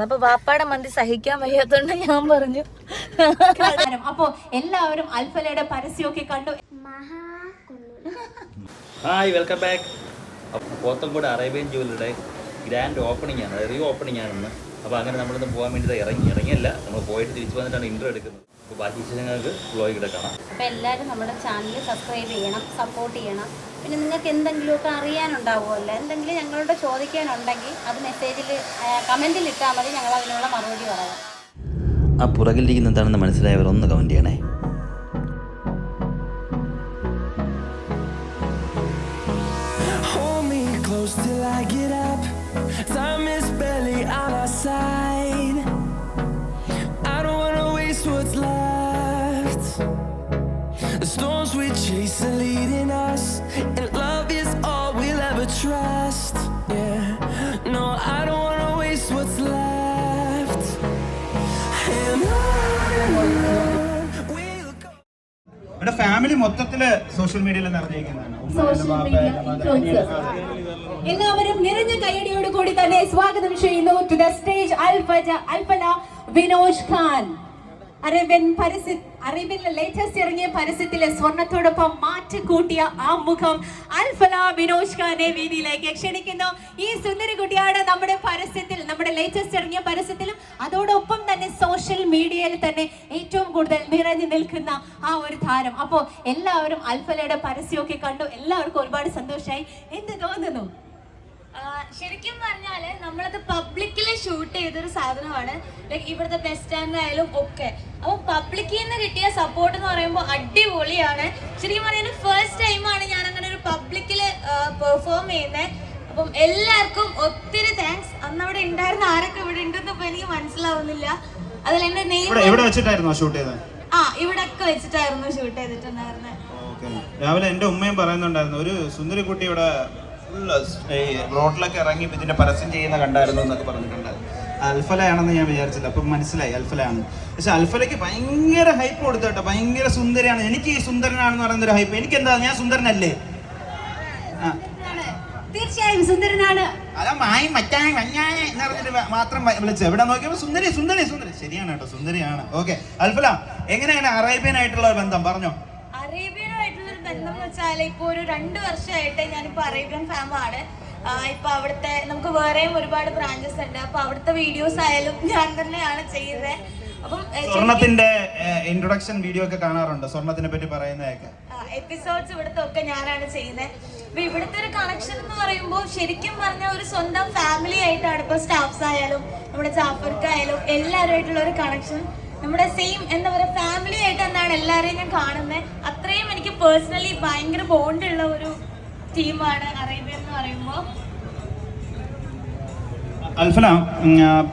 അപ്പൊ വാപ്പാടെ മന്തി സഹിക്കാൻ വയ്യാത്തോണ്ട് ഞാൻ പറഞ്ഞു. അപ്പൊ എല്ലാവരും അൽഫലയുടെ പരസ്യമൊക്കെ കണ്ടു. Hi, welcome back. Pothencode Arabian ജുവലറിയുടെ ഗ്രാൻഡ് ഓപ്പണിംഗ് ആണ്, റീ ഓപ്പണിംഗ് ആണെന്ന്. അപ്പോൾ അങ്ങനെ നമ്മളിന്ന് പോകാൻ വേണ്ടി ഇറങ്ങിയല്ല, നമ്മൾ പോയിട്ട് തിരിച്ചു വന്നിട്ടാണ് ഇൻട്രോ എടുക്കുന്നത്. അപ്പോൾ ബാക്കി വിശേഷങ്ങൾക്ക് വ്ലോഗ് ഇവിടെ കാണാം. അപ്പോൾ എല്ലാവരും നമ്മുടെ ചാനൽ സബ്സ്ക്രൈബ് ചെയ്യണം, സപ്പോർട്ട് ചെയ്യണം. പിന്നെ നിങ്ങൾക്ക് എന്തെങ്കിലുമൊക്കെ അറിയാനുണ്ടാവുമല്ലോ, എന്തെങ്കിലും ഞങ്ങളോട് ചോദിക്കാനുണ്ടെങ്കിൽ അത് മെസ്സേജിൽ കമൻറ്റിൽ ഇട്ടാൽ മതി, ഞങ്ങൾ അതിനുള്ള മറുപടി പറയാം. ആ പുറകിലിരിക്കുന്ന എന്താണെന്ന് മനസ്സിലായവർ ഒന്ന് കമൻറ്റ് ചെയ്യണേ. Till I get up, time is barely on our side. I don't wanna waste what's left. The storms we chase are leading us, and love is all we'll ever trust. Yeah, no, I don't wanna waste what's left. And on we'll go. എന്റെ family മൊത്തത്തില് social മീഡിയയിൽ നിറഞ്ഞിരിക്കുന്നതാണ്. എല്ലാവരും നിറഞ്ഞ കയ്യടിയോട് കൂടി തന്നെ സ്വാഗതം ചെയ്യുന്നു to the stage Alfala Vinod Khan. അറേബ്യനിലെ ലേറ്റസ്റ്റ് ഇറങ്ങിയ പരസ്യത്തിലെ സ്വർണത്തോടൊപ്പം മാറ്റി കൂട്ടിയ ആ മുഖം അൽഫല വിനോദ് ഖാനെ വേദിയിലേക്ക് ക്ഷണിക്കുന്നു. ഈ സുന്ദരി കുട്ടിയാണ് നമ്മുടെ പരസ്യത്തിൽ, നമ്മുടെ ലേറ്റസ്റ്റ് ഇറങ്ങിയ പരസ്യത്തിലും അതോടൊപ്പം തന്നെ സോഷ്യൽ മീഡിയയിൽ തന്നെ ഏറ്റവും കൂടുതൽ നിറഞ്ഞു നിൽക്കുന്ന ആ ഒരു താരം. അപ്പോ എല്ലാവരും അൽഫലയുടെ പരസ്യമൊക്കെ കണ്ടു, എല്ലാവർക്കും ഒരുപാട് സന്തോഷമായി. എന്ത് തോന്നുന്നു? ശരിക്കും പറഞ്ഞാല് നമ്മളത് പബ്ലിക്കില് ഷൂട്ട് ചെയ്തൊരു സാധനമാണ്. ലൈക്ക് ഇവിടുത്തെ ബസ് സ്റ്റാൻഡിലായാലും ഒക്കെ. അപ്പൊ പബ്ലിക്കിൽ നിന്ന് കിട്ടിയ സപ്പോർട്ട് എന്ന് പറയുമ്പോൾ അടിപൊളിയാണ്. ശരിക്കും പറഞ്ഞാൽ ഫസ്റ്റ് ടൈമാണ് ഞാൻ അങ്ങനെ ഒരു പബ്ലിക്കില് പെർഫോം ചെയ്യുന്നത്. അപ്പം എല്ലാവർക്കും ഒത്തിരി താങ്ക്സ്. അന്ന് അവിടെ ഉണ്ടായിരുന്ന ആരൊക്കെ ഇവിടെ ഉണ്ടെന്ന് ഇപ്പൊ എനിക്ക് മനസ്സിലാവുന്നില്ല. അതിൽ എന്റെ നെയിം ഇവിടെ വെച്ചിട്ടായിരുന്നു ഷൂട്ട് ചെയ്തത്. ഇവിടെ ഒക്കെ വെച്ചിട്ടായിരുന്നു ഷൂട്ട് ചെയ്തിട്ടുണ്ടായിരുന്നത്. രാവിലെ എന്റെ ഉമ്മയും പറയുന്നുണ്ടായിരുന്നു, ഒരു സുന്ദരി കുട്ടി ഇവിടെ റോഡിലൊക്കെ ഇറങ്ങി ഇതിന്റെ പരസ്യം ചെയ്യുന്ന കണ്ടായിരുന്നു എന്നൊക്കെ പറഞ്ഞിട്ടുണ്ടായിരുന്നു. അൽഫലയാണെന്ന് ഞാൻ വിചാരിച്ചില്ല, അപ്പം മനസ്സിലായി അൽഫലയാണ്. പക്ഷെ അൽഫലയ്ക്ക് ഭയങ്കര ഹൈപ്പ് കൊടുത്തു കേട്ടോ, ഭയങ്കര സുന്ദരിയാണ്. എനിക്ക് ഈ സുന്ദരനാണെന്ന് പറയുന്ന ഒരു ഹൈപ്പ്. എനിക്കെന്താ, ഞാൻ സുന്ദരനല്ലേ? തീർച്ചയായും സുന്ദരനാണ്. അതാ മായി മറ്റാൻ എന്ന് പറഞ്ഞിട്ട് മാത്രം വിളിച്ചത്. എവിടെ നോക്കിയപ്പോ സുന്ദരി സുന്ദരി സുന്ദരി. ശരിയാണ് കേട്ടോ, സുന്ദരിയാണ്. ഓക്കെ അൽഫല, എങ്ങനെയാണ് അറേബ്യൻ ആയിട്ടുള്ള ബന്ധം പറഞ്ഞോ? അറേബ്യനുമായിട്ടുള്ളൊരു ബന്ധം എന്ന് വെച്ചാൽ ഇപ്പൊ ഒരു 2 വർഷമായിട്ട് ഞാനിപ്പോ അറേബ്യൻ ഫാമാണ്. ഇപ്പൊ അവിടുത്തെ നമുക്ക് വേറെയും ഒരുപാട് ബ്രാഞ്ചസ് ഉണ്ട്. അപ്പൊ അവിടുത്തെ വീഡിയോസ് ആയാലും ഞാൻ തന്നെയാണ് ചെയ്യുന്നത്. അപ്പം സ്വർണത്തിന്റെ ഇൻട്രൊഡക്ഷൻ വീഡിയോ ഒക്കെ കാണാറുണ്ട്, സ്വർണത്തിനെ പറ്റി പറയുന്നതൊക്കെ എപ്പിസോഡ്സ് ഇവിടുത്തെ ഒക്കെ ഞാനാണ് ചെയ്യുന്നത്. അപ്പൊ ഇവിടുത്തെ ഒരു കണക്ഷൻ എന്ന് പറയുമ്പോൾ ശരിക്കും പറഞ്ഞ ഒരു സ്വന്തം ഫാമിലി ആയിട്ടാണ്. ഇപ്പൊ സ്റ്റാഫ്സ് ആയാലും നമ്മുടെ ജാഫർക്കായാലും എല്ലാവരുമായിട്ടുള്ള ഒരു കണക്ഷൻ, നമ്മുടെ സെയിം എന്താ പറയുക ഫാമിലി ആയിട്ട് എന്നാണ് എല്ലാവരെയും ഞാൻ കാണുന്നത്. അത്രയും എനിക്ക് പേഴ്സണലി ഭയങ്കര ബോണ്ടുള്ള ഒരു ടീമാണ് അറേബ്യ എന്ന് പറയുമ്പോൾ. അൽഫല,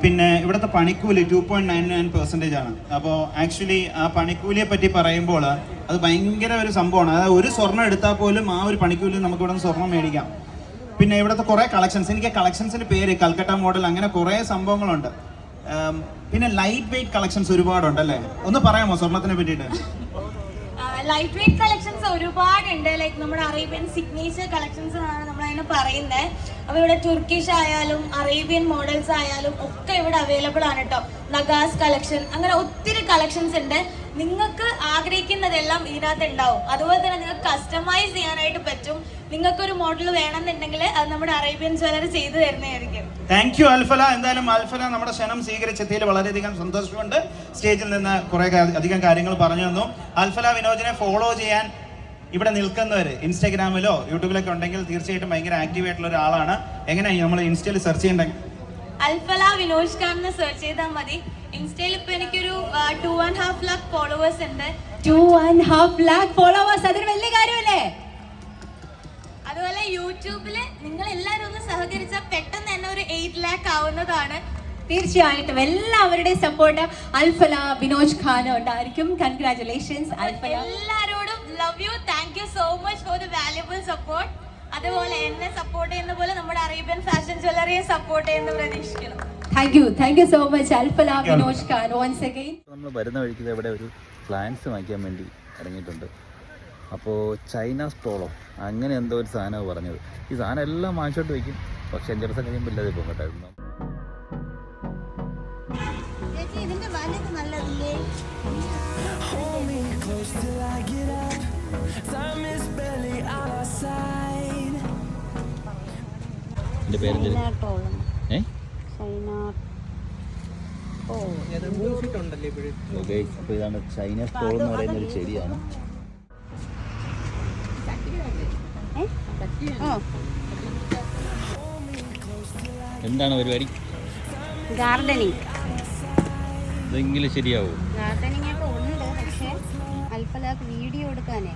പിന്നെ ഇവിടുത്തെ പണിക്കൂലി 2.99% ആണ്. അപ്പോൾ ആക്ച്വലി ആ പണിക്കൂലിയെ പറ്റി പറയുമ്പോൾ അത് ഭയങ്കര ഒരു സംഭവമാണ്. അതായത് ഒരു സ്വർണ്ണം എടുത്താൽ പോലും ആ ഒരു പണിക്കൂലി നമുക്ക് ഇവിടെ നിന്ന് സ്വർണ്ണം മേടിക്കാം. പിന്നെ ഇവിടുത്തെ കുറേ കളക്ഷൻസ്, എനിക്ക് കളക്ഷൻസിൻ്റെ പേര് കൽക്കട്ട മോഡൽ, അങ്ങനെ കുറേ സംഭവങ്ങളുണ്ട്. പിന്നെ ലൈറ്റ് വെയിറ്റ് കളക്ഷൻസ് ഒരുപാടുണ്ട് അല്ലേ? ഒന്ന് പറയാമോ സ്വർണത്തിനെ പറ്റിയിട്ട്? ലൈറ്റ് വെയിറ്റ് കളക്ഷൻസ് ഒരുപാടുണ്ട്. ലൈക്ക് നമ്മുടെ അറേബ്യൻ സിഗ്നേച്ചർ കളക്ഷൻസ് എന്നാണ് നമ്മളതിനെ പറയുന്നത്. അപ്പോൾ ഇവിടെ തുർക്കിഷ് ആയാലും അറേബ്യൻ മോഡൽസ് ആയാലും ഒക്കെ ഇവിടെ അവൈലബിൾ ആണ് കേട്ടോ. നഗാസ് കളക്ഷൻ, അങ്ങനെ ഒത്തിരി കളക്ഷൻസ് ഉണ്ട്. നിങ്ങൾക്ക് ആഗ്രഹിക്കുന്നതെല്ലാം ഇതിനകത്ത് ഉണ്ടാവും. അതുപോലെ തന്നെ നിങ്ങൾക്ക് കസ്റ്റമൈസ് ചെയ്യാനായിട്ട് പറ്റും. നിങ്ങൾക്കൊരു മോഡൽ വേണമെന്നുണ്ടെങ്കിൽ അത് നമ്മുടെ അറേബ്യൻ ജ്വല്ലറി ചെയ്തു തരുന്നതായിരിക്കും. Thank you Al-Falah. എന്തായാലും അൽഫല നമ്മുടെ ക്ഷണം സ്വീകരിച്ചെത്തിയിൽ വളരെയധികം സന്തോഷമുണ്ട്. സ്റ്റേജിൽ നിന്ന് കുറെ അധികം കാര്യങ്ങൾ പറഞ്ഞു തന്നു. അൽഫല വിനോദിനെ ഫോളോ ചെയ്യാൻ ഇവിടെ നിൽക്കുന്നവർ ഇൻസ്റ്റാഗ്രാമിലോ യൂട്യൂബിലൊക്കെ ഉണ്ടെങ്കിൽ തീർച്ചയായിട്ടും ഭയങ്കര ആക്റ്റീവ് ആയിട്ടുള്ള ഒരാളാണ്. എങ്ങനെയാണ് നമ്മൾ ഇൻസ്റ്റയിൽ സെർച്ച് ചെയ്യണ്ടെങ്കിൽ അൽഫല വിനോദ് ഖാൻ എന്ന് സെർച്ച് ചെയ്താൽ മതി. ഇൻസ്റ്റയിൽ ഇപ്പൊ എനിക്കൊരു 2.5 lakh ഫോളോവേഴ്സ് ഉണ്ട്. 2.5 lakh ഫോളോവേഴ്സ്, അതൊരു വലിയ കാര്യമല്ലേ? അതുപോലെ യൂട്യൂബില് നിങ്ങൾ എല്ലാവരും ഒന്ന് സഹകരിച്ചാൽ പെട്ടെന്ന് തന്നെ ഒരു 8 lakh ആവുന്നതാണ്. തീർച്ചയായിട്ടും എല്ലാവരുടെയും സപ്പോർട്ട് അൽഫല വിനോദ് ഖാൻ ഉണ്ടായിരിക്കും. കൺഗ്രാറ്റുലേഷൻസ് അൽഫല. എല്ലാവരോടും love you, thank you so much for the valuable support. അതുപോലെ എന്നെ സപ്പോർട്ട് ചെയ്യുന്ന പോലെ നമ്മുടെ അറേബ്യൻ ഫാഷൻ ജ്വല്ലറിയെ സപ്പോർട്ട് ചെയ്യുന്ന പ്രതീക്ഷിക്കണം. Thank you so much Alfala Vinod Khan once again. നമ്മൾ വരുന്ന വഴിക്ക് ഇവിടെ ഒരു പ്ലാന്റ്സ് വാങ്ങിക്കാൻ വേണ്ടി ഇറങ്ങിയിട്ടുണ്ട്. അപ്പോൾ ചൈന സ്റ്റോളോ അങ്ങനെ എന്തോ ഒരു സാധനമാണ് പറഞ്ഞത്. ഈ സാധനം എല്ലാം വാങ്ങിച്ചോട്ട് വയ്ക്കും, പക്ഷെ 5 ദിവസം കഴിയുമ്പോൾ ഇല്ലാതെ പോകും കേട്ടോ. Plant നല്ലതില്ലേ? Hold me close till I get up. Time is barely on our side. എൻ്റെ പേരെന്ത്? ചൈനാട്ടോളം. ഏ ഓക്കെ, അപ്പോൾ ഇതാണ് ചൈന സ്റ്റോൾ എന്ന് പറയുന്ന ഒരു ചെടിയാണ്. എന്താണ് പരിപാടി? ഗാർഡനിങ്. ഇതെങ്കിലും ശരിയാവും. ഗാർഡനിങ് ഒക്കെ ഉണ്ട്, പക്ഷേ അൽഫലാക്ക് വീഡിയോ എടുക്കാനേ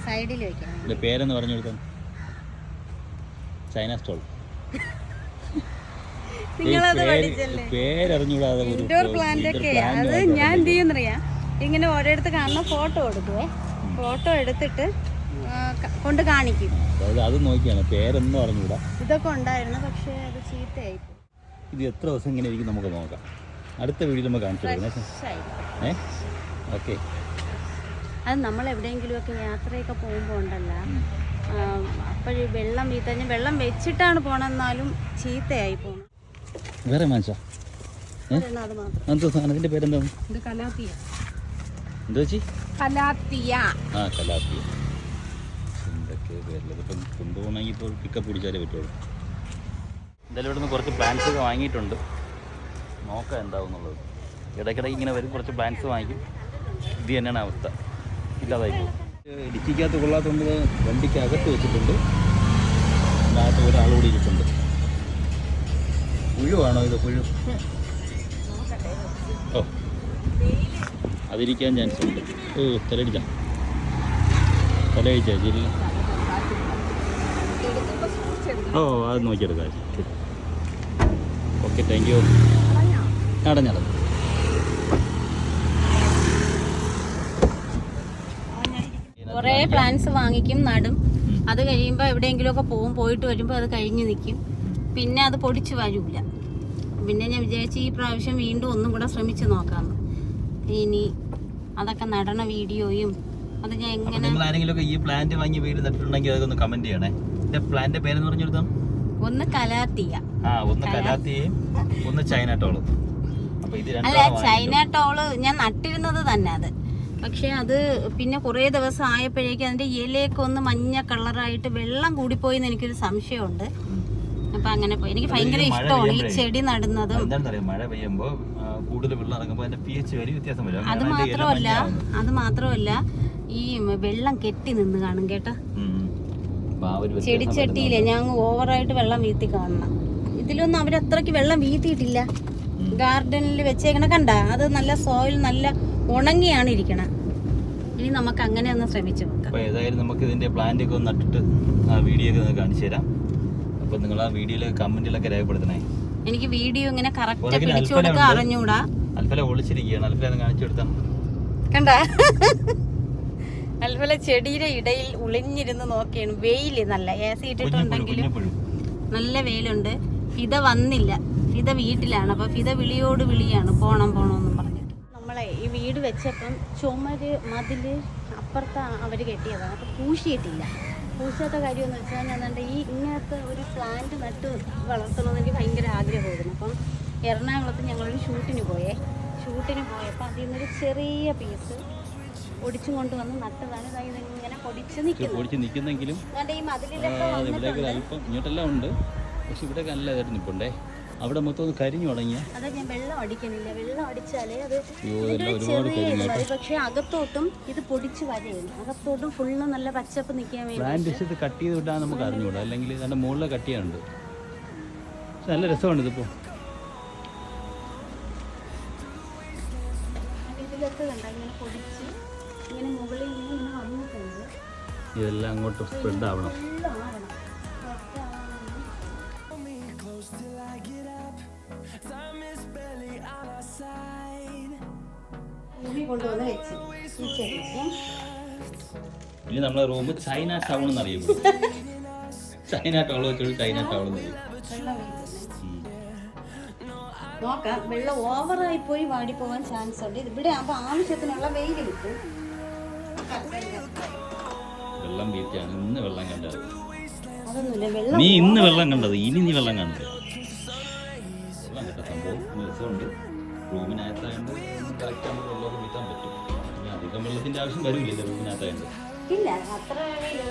സൈഡിൽ വെക്കണം. ഇതിൻ്റെ പേരെന്ന് പറഞ്ഞു കൊടുക്കാൻ. ചൈന സ്റ്റോൾ. നിങ്ങളത് പഠിച്ചല്ലേ? പേരറിഞ്ഞൂടാതെ ഇൻഡോർ പ്ലാന്റ് ഒക്കെ അത് ഞാൻ എന്ത് ചെയ്യുന്നറിയാം, ഇങ്ങനെ ഓരോരുത്തർ കാണുന്ന ഫോട്ടോ എടുക്കുവേ. ഫോട്ടോ എടുത്തിട്ട് കൊണ്ട് കാണിക്കും. അതായത് അത് നോക്കിയാണ് പേരൊന്നും അറിഞ്ഞൂടാ. ഇതൊക്കെ ഉണ്ടായിരുന്നു, പക്ഷേ അത് ചീത്തയായി. ഇത് എത്ര ദിവസം ഇങ്ങനെ ഇരിക്കും നമുക്ക് നോക്കാം. അടുത്ത വീഡിയോ നമുക്ക് കാണിച്ചു കൊടുക്കാം. ഓക്കെ. അത് നമ്മൾ എവിടെയെങ്കിലുമൊക്കെ യാത്രയൊക്കെ പോകുമ്പോൾ ഉണ്ടല്ലോ, അപ്പോഴ് വെള്ളം വീത്തഞ്ഞ് വെള്ളം വെച്ചിട്ടാണ് പോണെന്നാലും ചീത്തയായി പോകണം. വേറെ മനസ്സാ അത് മാത്രം. അങ്ങനത്തെ സാധനത്തിൻ്റെ പേരെന്താണ്? ഇത് കലാത്തിയ. എന്താ വെച്ചി? കലാത്തിയ. ആ, കലാത്തിയ. എന്തൊക്കെ പേരില്ല. ഇപ്പം കൊണ്ടുപോകണമെങ്കിൽ ഇപ്പോൾ പിക്കപ്പ് പിടിച്ചാലേ പറ്റുള്ളൂ. എന്തായാലും ഇവിടെ നിന്ന് കുറച്ച് പ്ലാന്റ്സ് ഒക്കെ വാങ്ങിയിട്ടുണ്ട്. നോക്കാം എന്താവും എന്നുള്ളത്. ഇടയ്ക്കിടയ്ക്ക് ഇങ്ങനെ വരും, കുറച്ച് പ്ലാന്റ്സ് വാങ്ങിക്കും. ഇത് തന്നെയാണ് അവസ്ഥ, ഇല്ലാതായി പോകും. ഡിക്കിക്കകത്ത് കൊള്ളാത്തതുകൊണ്ട് വണ്ടിക്ക് അകത്ത് വെച്ചിട്ടുണ്ട്. അതിനകത്ത് ഒരാൾ കൂടി ഇരിപ്പുണ്ട്. പുഴുവാണോ ഇത്? പുഴു. ഓ, അതിരിക്കാൻ ചാൻസ് ഉണ്ട്. ഓ, തലടിച്ച ശരി. ഓ, അത് നോക്കിയെടുക്കാം. Okay, thank you. അടഞ്ഞടഞ്ഞു. കുറേ പ്ലാന്റ്സ് വാങ്ങിക്കും, നടും. അത് കഴിയുമ്പോൾ എവിടെയെങ്കിലുമൊക്കെ പോയിട്ട് വരുമ്പോൾ അത് കഴിഞ്ഞ് നിൽക്കും. പിന്നെ അത് പൊടിച്ച് വരില്ല. പിന്നെ ഞാൻ വിചാരിച്ചു ഈ പ്രാവശ്യം വീണ്ടും ഒന്നും കൂടെ ശ്രമിച്ച് നോക്കാമെന്ന്. ഇനി അതൊക്കെ നടണ വീഡിയോയും അത് ഞാൻ എങ്ങനെ. നിങ്ങൾ ആരെങ്കിലും ഈ പ്ലാന്റ് വാങ്ങി വീട് നട്ടിട്ടുണ്ടെങ്കിൽ അതൊക്കെ ഒന്ന് കമന്റ് ചെയ്യണേ. ഇതിന്റെ പ്ലാന്റ് പേരെന്ന് പറഞ്ഞു കൊടുത്താൽ? ഒന്ന് കലാത്തിയ. ഒന്ന് കലാത്തിയയും ഒന്ന് ചൈന ടോളും. അല്ല, ചൈന ടോള് ഞാൻ നട്ടിരുന്നത് തന്നെ അത്. പക്ഷെ അത് പിന്നെ കുറേ ദിവസം ആയപ്പോഴേക്കും അതിന്റെ ഇലയൊക്കെ ഒന്ന് മഞ്ഞ കളറായിട്ട് വെള്ളം കൂടിപ്പോയിന്ന് എനിക്കൊരു സംശയമുണ്ട്. അപ്പൊ അങ്ങനെ പോയി. എനിക്ക് ഭയങ്കര ഇഷ്ടമാണ് ഈ ചെടി നടുന്നതും. മഴ പെയ്യുമ്പോൾ കൂടുതൽ വെള്ളം ഇറങ്ങുമ്പോൾ അതിന്റെ pH വാല്യൂ വ്യത്യാസം വരും. അത് മാത്രമല്ല ഈ വെള്ളം കെട്ടി നിന്ന് കാണും കേട്ടോ. ചെടിച്ചട്ടിയിലെ ഞാൻ ഓവറായിട്ട് വെള്ളം വീത്തി കാണണം. ഇതിലൊന്നും അവരത്രയ്ക്ക് വെള്ളം വീത്തിയിട്ടില്ല. ഗാർഡനിൽ വെച്ചേക്കണ കണ്ട, അത് നല്ല സോയിൽ നല്ല ഉണങ്ങിയാണ് ഇരിക്കണം. ഇനി നമുക്ക് അങ്ങനെ ഒന്ന് ശ്രമിച്ചു നോക്കാം. അപ്പോൾ ഏതായാലും നമുക്ക് ഇതിന്റെ പ്ലാന്റ് ഒക്കെ ഒന്ന് നട്ടിട്ട് ആ വീഡിയോ ഒക്കെ കാണിച്ചു തരാം. അപ്പോൾ നിങ്ങൾ ആ വീഡിയോയിലെ കമന്റിലൊക്കെ രേഖപ്പെടുത്തണേ. എനിക്ക് വീഡിയോ ഇങ്ങനെ കറക്റ്റ് പിടിച്ചു കൊടുക്കാൻ അറിഞ്ഞൂടാ. അൽഫല ഒളിച്ചിരിക്കുകയാണ്. അൽഫല കാണിച്ചു കൊടുത്താൽ കണ്ട, അൽഫല ചെടിയുടെ ഇടയിൽ ഒളിഞ്ഞിരുന്ന് നോക്കിയാണ്. വെയില് നല്ല AC ഇട്ടിട്ടുണ്ടെങ്കിലും നല്ല വെയിലുണ്ട്. ഫിദ വന്നില്ല, ഫിദ വീട്ടിലാണ്. അപ്പൊ ഫിദ വിളിയോട് വിളിയാണ് പോണമെന്നും പറഞ്ഞിട്ട്. നമ്മളെ ഈ വീട് വെച്ചപ്പം ചുമര് മതില് അപ്പുറത്ത് അവർ കെട്ടിയതാണ്. അപ്പൊ പൂശിയിട്ടില്ല. പൂശാത്ത കാര്യമെന്ന് വെച്ചാൽ ഞാൻ ഈ ഇങ്ങനത്തെ ഒരു പ്ലാന്റ് നട്ട് വളർത്തണമെന്ന് എനിക്ക് ഭയങ്കര ആഗ്രഹമായിരുന്നു. അപ്പം എറണാകുളത്ത് ഞങ്ങളൊരു ഷൂട്ടിന് പോയപ്പോൾ അതിൽ നിന്നൊരു ചെറിയ പീസ് ഒടിച്ചു കൊണ്ടുവന്ന് നട്ടതാണ്. ഇങ്ങനെ പൊടിച്ച് നിൽക്കുന്നെങ്കിലും ഈ മതിലിലൊക്കെ അല്പം ഇങ്ങോട്ടെല്ലാം ഉണ്ട്. പക്ഷെ ഇവിടെ നല്ല ഇതായിട്ട് നിൽപ്പുണ്ടേ. അവിടെ മൊത്തം ഒന്ന് കരിഞ്ഞു തുടങ്ങിയ. അതാ ഞാൻ വെള്ളം അടിക്കണില്ല. വെള്ളം അടിച്ചാലേ അത് ചെറിയ, പക്ഷെ അകത്തോട്ടും ഇത് പൊടിച്ച് വരയുന്നു. അകത്തോട്ടും ഫുള്ള് നല്ല പച്ചപ്പ് നിൽക്കാൻ വേണ്ടി പ്ലാന്റ് കട്ട് ചെയ്ത് വിട്ടാൽ നമുക്ക് അറിഞ്ഞുകൂടാ. അല്ലെങ്കിൽ അതിന്റെ മുകളിലെ കട്ട് ചെയ്യാനുണ്ട്. നല്ല രസമുണ്ട് ഇതിപ്പോ. ഇതിലൊക്കെ കണ്ട ഇങ്ങനെ പൊടിച്ച് ഇങ്ങനെ മുകളിൽ ഇങ്ങനെ വന്നിട്ടുണ്ട്. ഇതെല്ലാം അങ്ങോട്ട് സ്പ്രെഡ് ആവണം. കൊണ്ടുവന്ന് വെച്ച് ഈ ചെടി ഇനി നമ്മളെ റൂം ചൈന ടൗൺ എന്നറിയപ്പെടും. ചൈന ടൗൺ വെച്ചോളൂ, ചൈന ടൗൺ നോക്കാം. വെള്ളം ഓവറായി പോയി വാടിപ്പോവാൻ ചാൻസ് ഉണ്ട്. ഇവിടെ ആകുമ്പോൾ ആവശ്യത്തിനുള്ള വെയിൽ കിട്ടും. വെള്ളം വീഴ്ചയാണ്. ഇന്ന് വെള്ളം കണ്ടത്. അതൊന്നുമില്ല, വെള്ളം നീ ഇന്ന് വെള്ളം കണ്ടത്, ഇനി നീ വെള്ളം കണ്ടത്. വെള്ളം കേട്ട സംഭവം രസമുണ്ട്. റൂമിനകത്തായതുകൊണ്ട് കറക്റ്റ് നമുക്ക് വെള്ളമൊക്കെ വീട്ടാൻ പറ്റും. പിന്നെ അധികം വെള്ളത്തിൻ്റെ ആവശ്യം വരില്ലല്ലോ റൂമിനകത്തായതുകൊണ്ട്. ഇല്ല, അത്ര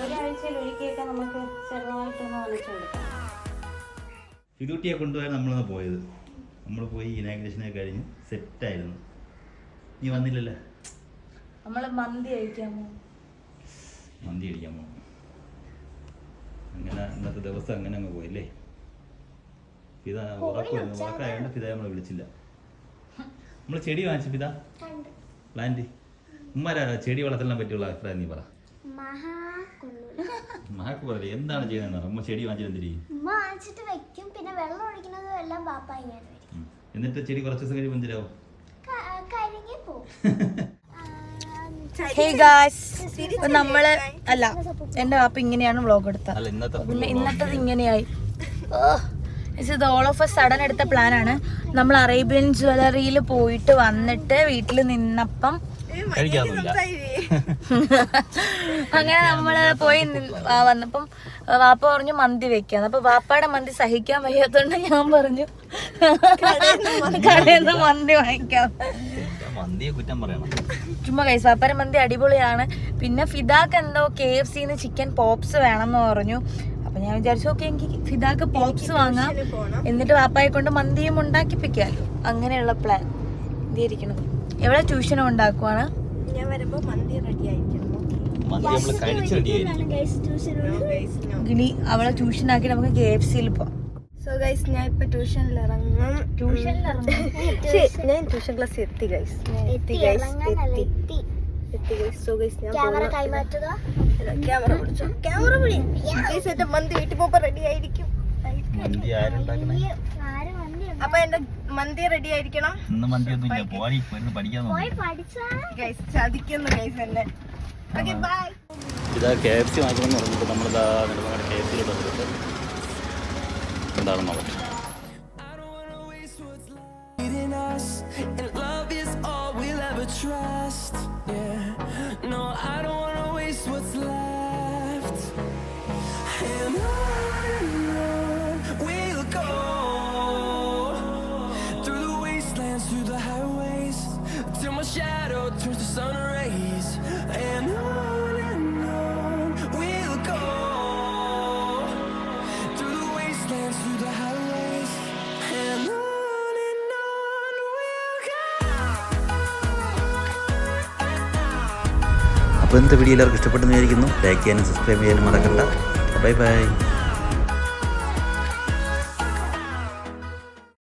ഒരാഴ്ചയിൽ ഒരിക്കലൊക്കെ നമുക്ക് ചെറുതായിട്ടൊന്ന് നനച്ചു കൊടുക്കാം. ഫിദൂട്ടിയെ കൊണ്ടുപോയാൽ നമ്മളൊന്ന് പോയത്. നമ്മൾ പോയി ഇനാഗ്രേഷനൊക്കെ കഴിഞ്ഞ് സെറ്റായിരുന്നു. നീ വന്നില്ലല്ലോ. നമ്മൾ മന്തി കഴിക്കാമോ? മന്തി അടിക്കാമോ? അങ്ങനെ ഇന്നത്തെ ദിവസം അങ്ങനെ അങ്ങ് പോയല്ലേ. ഫിദ ഉറക്കമായതുകൊണ്ട് ഫിദ നമ്മളെ വിളിച്ചില്ല. നമ്മൾ ചെടി വാങ്ങിച്ചു ഫിദ, പ്ലാന്റ്. ഉമ്മാരാ ചെടി വളർത്താൻ പറ്റിയുള്ള അഭിപ്രായം നീ പറ. മഹാക്ക് പറയേ എന്താണ് ചെയ്യുന്നത്? ഉമ്മ ചെടി വാങ്ങിച്ചിട്ട് വെക്കും, പിന്നെ വെള്ളം ഒഴിക്കുന്നതും എല്ലാം പാപ്പ ഇങ്ങനെ വരും. എന്നിട്ട് ചെടി കുറച്ച് ദിവസം കഴിയുമ്പോൾ എന്തിനാവും? കഴുകി പോകും. നമ്മള് അല്ല, എന്റെ വാപ്പ ഇങ്ങനെയാണ് വ്ളോഗ് എടുത്തത്. അല്ല ഇന്നത്തത് ഇങ്ങനെയായി. ഇത് ഓൾ ഓഫ് എ സഡൻ എടുത്ത പ്ലാനാണ്. നമ്മൾ അറേബ്യൻ ജ്വല്ലറിയിൽ പോയിട്ട് വന്നിട്ട് വീട്ടിൽ നിന്നപ്പം കഴിക്കാറില്ല. അങ്ങനെ നമ്മള് പോയി വന്നപ്പം വാപ്പ പറഞ്ഞു മന്തി വെക്കാന്ന്. അപ്പൊ വാപ്പയുടെ മന്തി സഹിക്കാൻ വയ്യാത്തോണ്ട് ഞാൻ പറഞ്ഞു കടയിൽ നിന്ന് മന്തി വാങ്ങിക്കാം. മന്തിയെ കുറ്റം പറയണം. ചുമ്മാ കൈസ്, വാപ്പയുടെ മന്തി അടിപൊളിയാണ്. പിന്നെ ഫിദാക്ക് എന്തോ KFCന്ന് ചിക്കൻ പോപ്സ് വേണമെന്ന് പറഞ്ഞു. അപ്പൊ ഞാൻ വിചാരിച്ചു ഓക്കെ, എനിക്ക് ഫിദാക്ക് പോപ്സ് വാങ്ങാം, എന്നിട്ട് വാപ്പായെ കൊണ്ട് മന്തിയും ഉണ്ടാക്കിപ്പിക്കാമല്ലോ. അങ്ങനെയുള്ള പ്ലാൻ ഇരിക്കണം. എവിടെ ട്യൂഷനും ഉണ്ടാക്കുവാണ്. ഞാൻ വരുമ്പോ മന്തി റെഡി ആയിരിക്കണം. ഇനി അവളെ ട്യൂഷനാക്കി നമുക്ക് KFCയിൽ പോവാം. സോ ഗൈസ്, ഞാൻ ഇപ്പൊ ട്യൂഷനിൽ ഇറങ്ങും. ഞാൻ ട്യൂഷൻ ക്ലാസ് എത്തി ഗൈസ്. സോ ഗൈസ്, ഞാൻ ക്യാമറ പിടിച്ചോ. ക്യാമറ പിടി ഗൈസ്. എന്റെ മന്തി വീട്ടിൽ പോകുമ്പോ റെഡി ആയിരിക്കും. അപ്പൊ എന്റെ മന്തി റെഡി ആയിരിക്കണം. ചതിക്കുന്നു ഗൈസ് എന്നെ. Okay bye. ഇതാ KFC വാങ്ങിക്കണമെന്ന് പറഞ്ഞിട്ട് നമ്മളിതാ നെടുമങ്ങാട് KFCയിലോട്ട് വന്നിട്ട് എന്താണെന്ന് നോക്കട്ടെ. And love is all we'll ever trust. Yeah, no, I don't wanna waste what's left. And on we'll go, through the wastelands, through the highways, till my shadow turns to sun rays. And on we'll go, through the wastelands, through the highways. And on അപ്പോൾ ഇന്നത്തെ video എല്ലാവർക്കും ഇഷ്ടപ്പെട്ടെന്ന് വിചാരിക്കുന്നു. Like ചെയ്യാനും subscribe ചെയ്യാനും മറക്കണ്ട. Bye bye.